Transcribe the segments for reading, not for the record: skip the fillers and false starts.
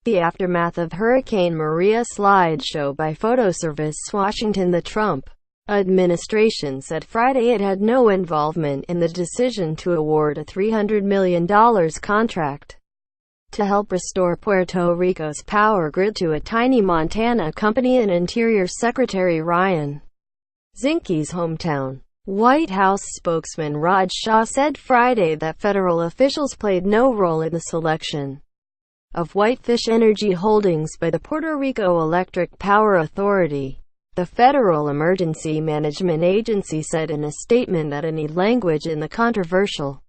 The aftermath of Hurricane Maria Slideshow by photo service Washington. The Trump administration said Friday it had no involvement in the decision to award a $300 million contract to help restore Puerto Rico's power grid to a tiny Montana company in Interior Secretary Ryan Zinke's hometown. White House spokesman Raj Shah said Friday that federal officials played no role in the selection of Whitefish Energy Holdings by the Puerto Rico Electric Power Authority. The Federal Emergency Management Agency said in a statement that any language in the controversial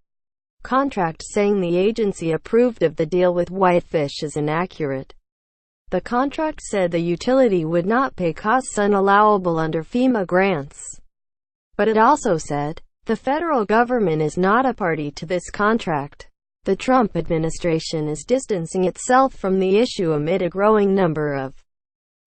contract saying the agency approved of the deal with Whitefish is inaccurate. The contract said the utility would not pay costs unallowable under FEMA grants. But it also said, the federal government is not a party to this contract. The Trump administration is distancing itself from the issue amid a growing number of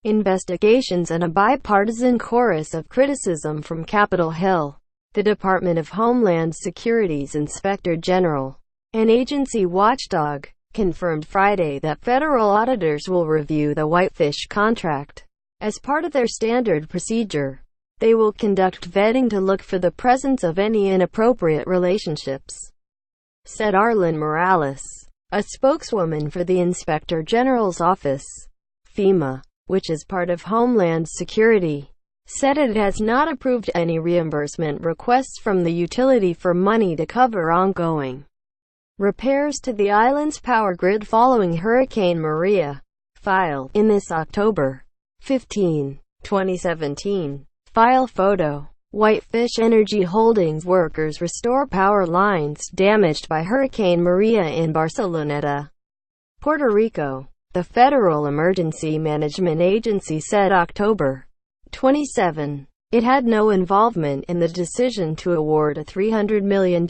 investigations and a bipartisan chorus of criticism from Capitol Hill. The Department of Homeland Security's Inspector General, an agency watchdog, confirmed Friday that federal auditors will review the Whitefish contract. As part of their standard procedure, they will conduct vetting to look for the presence of any inappropriate relationships, said Arlen Morales, a spokeswoman for the Inspector General's office. FEMA, which is part of Homeland Security, said it has not approved any reimbursement requests from the utility for money to cover ongoing repairs to the island's power grid following Hurricane Maria. File in this October 15, 2017. File photo. Whitefish Energy Holdings workers restore power lines damaged by Hurricane Maria in Barceloneta, Puerto Rico. The Federal Emergency Management Agency said October 27. It had no involvement in the decision to award a $300 million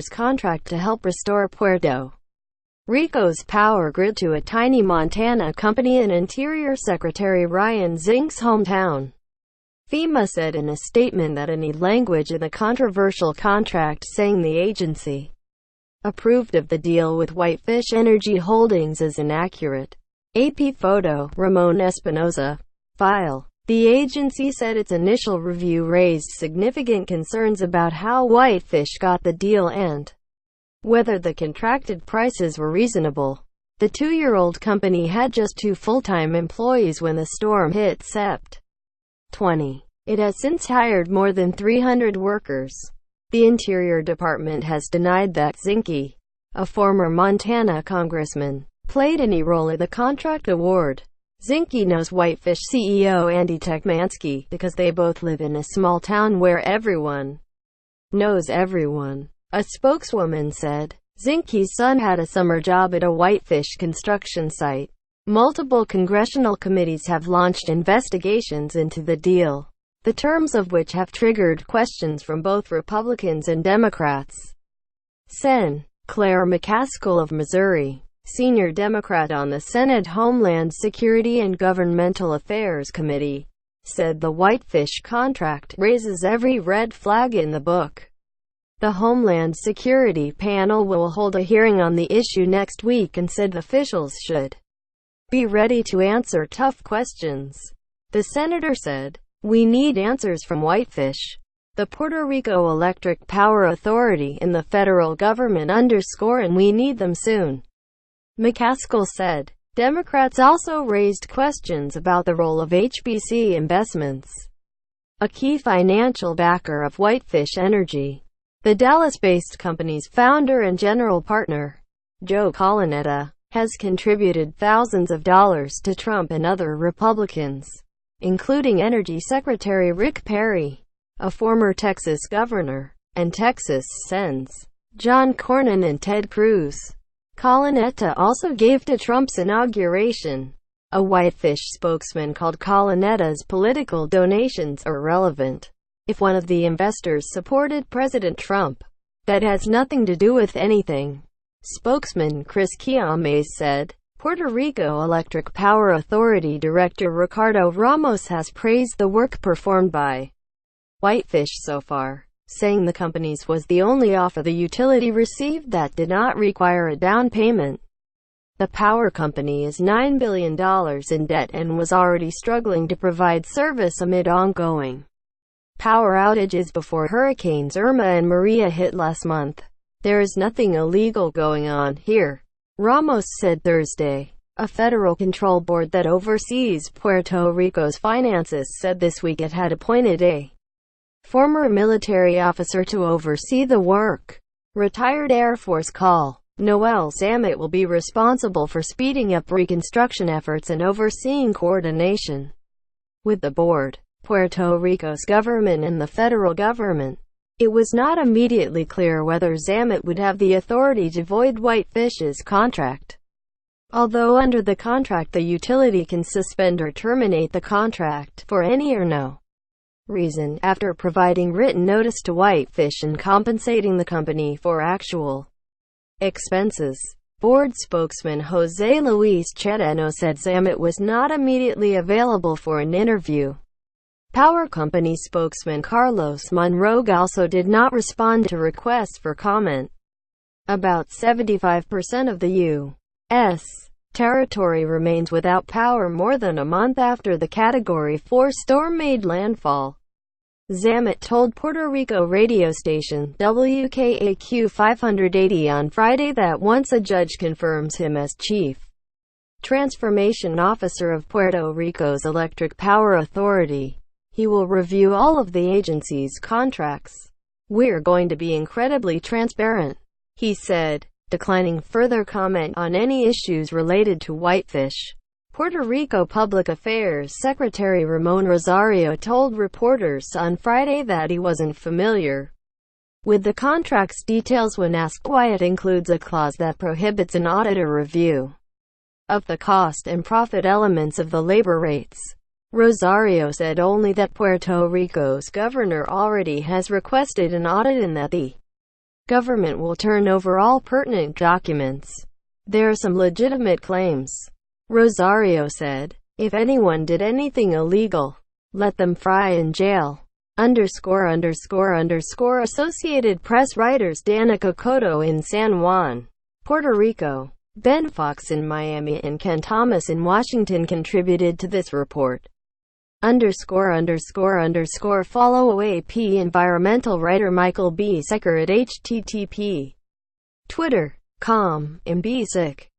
contract to help restore Puerto Rico's power grid to a tiny Montana company in Interior Secretary Ryan Zinke's hometown. FEMA said in a statement that any language in the controversial contract saying the agency approved of the deal with Whitefish Energy Holdings is inaccurate. AP photo. Ramon Espinoza. File. The agency said its initial review raised significant concerns about how Whitefish got the deal and whether the contracted prices were reasonable. The two-year-old company had just 2 full-time employees when the storm hit Sept. 20. It has since hired more than 300 workers. The Interior Department has denied that Zinke, a former Montana congressman, played any role in the contract award. Zinke knows Whitefish CEO Andy Techmansky because they both live in a small town where everyone knows everyone. A spokeswoman said, Zinke's son had a summer job at a Whitefish construction site. Multiple congressional committees have launched investigations into the deal, the terms of which have triggered questions from both Republicans and Democrats. Sen. Claire McCaskill of Missouri, senior Democrat on the Senate Homeland Security and Governmental Affairs Committee, said the Whitefish contract raises every red flag in the book. The Homeland Security panel will hold a hearing on the issue next week and said officials should be ready to answer tough questions. The senator said, "We need answers from Whitefish, the Puerto Rico Electric Power Authority, and the federal government and we need them soon." McCaskill said. Democrats also raised questions about the role of HBC Investments, a key financial backer of Whitefish Energy. The Dallas-based company's founder and general partner, Joe Colonnetta, has contributed thousands of dollars to Trump and other Republicans, including Energy Secretary Rick Perry, a former Texas governor, and Texas Sens. John Cornyn and Ted Cruz. Colonnetta also gave to Trump's inauguration. A Whitefish spokesman called Colonnetta's political donations irrelevant. If one of the investors supported President Trump, that has nothing to do with anything. Spokesman Chris Quiames said. Puerto Rico Electric Power Authority Director Ricardo Ramos has praised the work performed by Whitefish so far, saying the company's was the only offer the utility received that did not require a down payment. The power company is $9 billion in debt and was already struggling to provide service amid ongoing power outages before Hurricanes Irma and Maria hit last month. There is nothing illegal going on here, Ramos said Thursday. A federal control board that oversees Puerto Rico's finances said this week it had appointed a former military officer to oversee the work. Retired Air Force Col. Noel Zammit will be responsible for speeding up reconstruction efforts and overseeing coordination with the board, Puerto Rico's government and the federal government. It was not immediately clear whether Zammit would have the authority to void Whitefish's contract. Although under the contract the utility can suspend or terminate the contract for any or no reason, after providing written notice to Whitefish and compensating the company for actual expenses. Board spokesman Jose Luis Chedeno said Zammit was not immediately available for an interview. Power company spokesman Carlos Monroe also did not respond to requests for comment. About 75% of the U.S. territory remains without power more than a month after the Category 4 storm made landfall. Zammit told Puerto Rico radio station WKAQ 580 on Friday that once a judge confirms him as Chief Transformation Officer of Puerto Rico's Electric Power Authority, he will review all of the agency's contracts. "We're going to be incredibly transparent," he said, declining further comment on any issues related to Whitefish. Puerto Rico Public Affairs Secretary Ramon Rosario told reporters on Friday that he wasn't familiar with the contract's details when asked why it includes a clause that prohibits an auditor review of the cost and profit elements of the labor rates. Rosario said only that Puerto Rico's governor already has requested an audit and that the government will turn over all pertinent documents. There are some legitimate claims, Rosario said. If anyone did anything illegal, let them fry in jail. Associated Press writers Danica Cotto in San Juan, Puerto Rico, Ben Fox in Miami and Ken Thomas in Washington contributed to this report. Follow AP environmental writer Michael B. Secker at http://twitter.com/mbsec